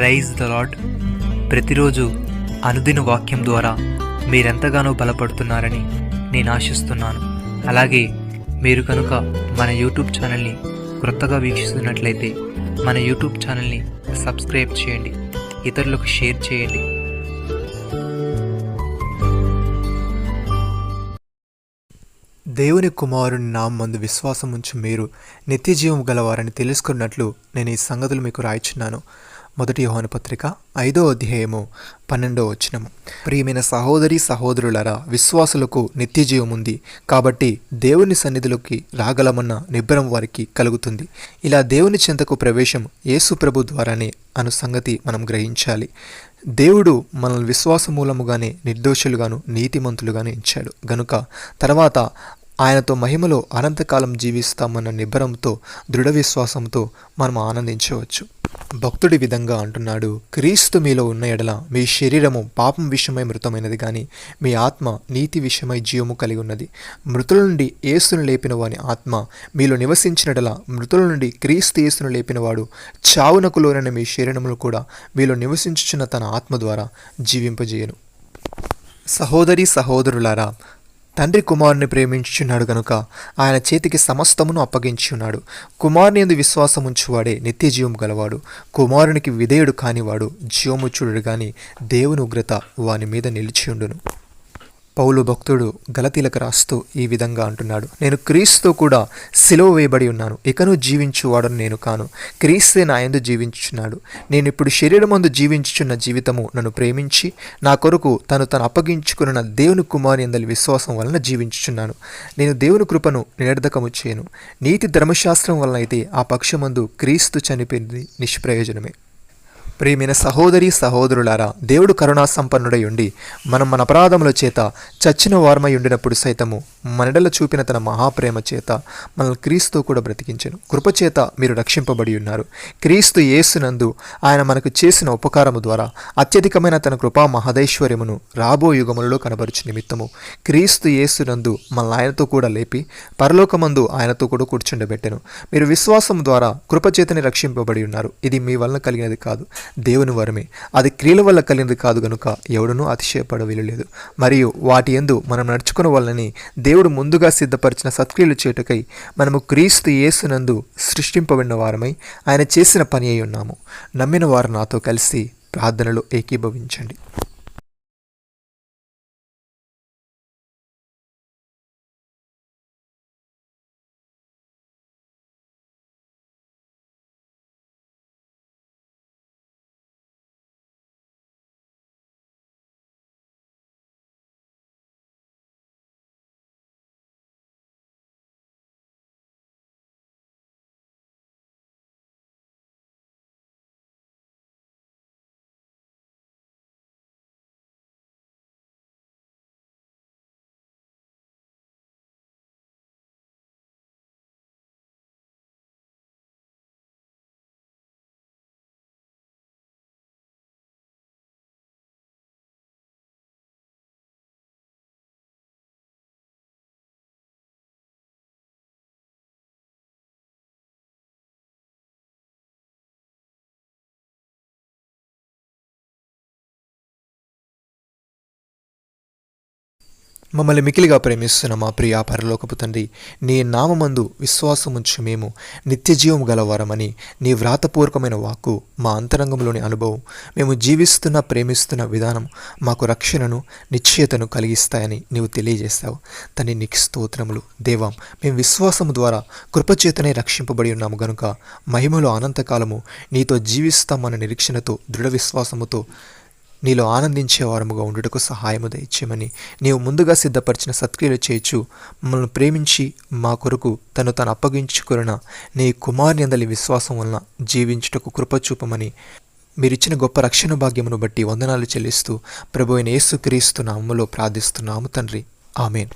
Rise the lord. ప్రతిరోజు అనుదిన వాక్యం ద్వారా మీరెంతగానో బలపడుతున్నారని నేను ఆశిస్తున్నాను. అలాగే మీరు కనుక మన యూట్యూబ్ ఛానల్ని క్రొత్తగా వీక్షిస్తున్నట్లయితే మన యూట్యూబ్ ఛానల్ని సబ్స్క్రైబ్ చేయండి, ఇతరులకు షేర్ చేయండి. దేవుని కుమారుని నామందు విశ్వాసం ఉంచి మీరు నిత్యజీవం గలవారని తెలుసుకున్నట్లు నేను ఈ సంగతులు మీకు రాయిచున్నాను. 1 యోహాను పత్రిక 5వ అధ్యాయము 12వ వచనము. ప్రియమైన సహోదరి సహోదరులారా, విశ్వాసులకు నిత్యజీవం ఉంది కాబట్టి దేవుని సన్నిధిలోకి రాగలమన్న నిబ్బరం వారికి కలుగుతుంది. ఇలా దేవుని చెంతకు ప్రవేశం యేసు ప్రభు ద్వారానే అను సంగతి మనం గ్రహించాలి. దేవుడు మనల్ని విశ్వాస మూలముగానే నిర్దోషులుగాను నీతిమంతులుగాను ఎంచాడు గనుక తర్వాత ఆయనతో మహిమలో అనంతకాలం జీవిస్తామన్న నిబ్బరంతో దృఢ విశ్వాసంతో మనం ఆనందించవచ్చు. భక్తుడి విధంగా అంటున్నాడు, క్రీస్తు మీలో ఉన్న ఎడల మీ శరీరము పాపం విషయమై మృతమైనది కానీ మీ ఆత్మ నీతి విషయమై జీవము కలిగి ఉన్నది. మృతుల నుండి యేసును లేపిన వాని ఆత్మ మీలో నివసించినడల మృతుల నుండి క్రీస్తు యేసును లేపినవాడు చావునకు లోనైన మీ శరీరములు కూడా మీలో నివసించుచున్న తన ఆత్మ ద్వారా జీవింపజేయను. సహోదరి సహోదరులారా, తండ్రి కుమారుని ప్రేమించుచున్నాడు గనుక ఆయన చేతికి సమస్తమును అప్పగించున్నాడు. కుమారుని యందు విశ్వాసం ఉంచువాడే నిత్య జీవము గలవాడు. కుమారునికి విధేయుడు కానివాడు జీవము చూడడు గాని దేవుని ఉగ్రత వాని మీద నిలిచియుండును. పౌలు భక్తుడు గలతీలకు రాస్తూ ఈ విధంగా అంటున్నాడు, నేను క్రీస్తుతో కూడా సిలువ వేయబడి ఉన్నాను. ఇకను జీవించువాడను నేను కాను, క్రీస్తే నా యందు జీవించుచున్నాడు. నేను ఇప్పుడు శరీరమందు జీవించుచున్న జీవితము నన్ను ప్రేమించి నా కొరకు తను అప్పగించుకున్న దేవుని కుమారుని యందలి విశ్వాసం వలన జీవించుచున్నాను. నేను దేవుని కృపను నిరర్ధకము చేయను. నీతి ధర్మశాస్త్రం వలన అయితే ఆ పక్షమందు క్రీస్తు చనిపోయింది నిష్ప్రయోజనమే. ప్రియమైన సహోదరి సహోదరులారా, దేవుడు కరుణా సంపన్నుడై ఉండి మనం మన అపరాధముల చేత చచ్చిన వారమై ఉండినప్పుడు సైతము మనడల చూపిన తన మహాప్రేమ చేత మనల్ని క్రీస్తు కూడా బ్రతికించెను. కృపచేత మీరు రక్షింపబడి ఉన్నారు. క్రీస్తు యేసునందు ఆయన మనకు చేసిన ఉపకారము ద్వారా అత్యధికమైన తన కృపా మహదైశ్వర్యమును రాబో యుగములలో కనబరుచు నిమిత్తము క్రీస్తు యేసునందు మనల్ని ఆయనతో కూడా లేపి పరలోకమందు ఆయనతో కూడా కూర్చుండబెట్టెను. మీరు విశ్వాసం ద్వారా కృపచేతని రక్షింపబడి ఉన్నారు. ఇది మీ వలన కలిగినది కాదు, దేవుని వరమే. అది క్రియల వల్ల కలిగినది కాదు గనుక ఎవడునూ అతిశయపడ వీలులేదు. మరియు వాటి యందు మనం నడుచుకున్న వల్లని దేవుడు ముందుగా సిద్ధపరిచిన సత్క్రియలు చేటుకై మనము క్రీస్తు యేసునందు సృష్టింపబడిన వారమై ఆయన చేసిన పని అయి ఉన్నాము. నమ్మిన వారు నాతో కలిసి ప్రార్థనలో ఏకీభవించండి. మమ్మల్ని మికిలిగా ప్రేమిస్తున్న మా ప్రియ పరలోకపు తండ్రి, నీ నామమందు విశ్వాసముంచు మేము నిత్యజీవం గలవారమని నీ వ్రాతపూర్వకమైన వాక్కు మా అంతరంగంలోని అనుభవం, మేము జీవిస్తున్న ప్రేమిస్తున్న విధానం మాకు రక్షణను నిశ్చయతను కలిగిస్తాయని నీవు తెలియజేస్తావు. తండ్రి, నీకు స్తోత్రములు. దేవా, మేము విశ్వాసము ద్వారా కృపచేతనే రక్షింపబడి ఉన్నాము గనుక మహిమలో అనంతకాలము నీతో జీవిస్తామన్న నిరీక్షణతో దృఢ విశ్వాసముతో నీలో ఆనందించే వారముగా ఉండుటకు సహాయము దయచేయమని నీవు ముందుగా సిద్ధపరిచిన సత్క్రియలు చేయొచ్చు మమ్మల్ని ప్రేమించి మా కొరకు తను అప్పగించుకున్న నీ కుమారుని యందలి విశ్వాసం వలన జీవించుటకు కృప చూపమని మీరిచ్చిన గొప్ప రక్షణ భాగ్యమును బట్టి వందనాలు చెల్లిస్తూ ప్రభు అయిన యేసుక్రీస్తు నామములో ప్రార్థిస్తున్నాము తండ్రి. ఆమేన్.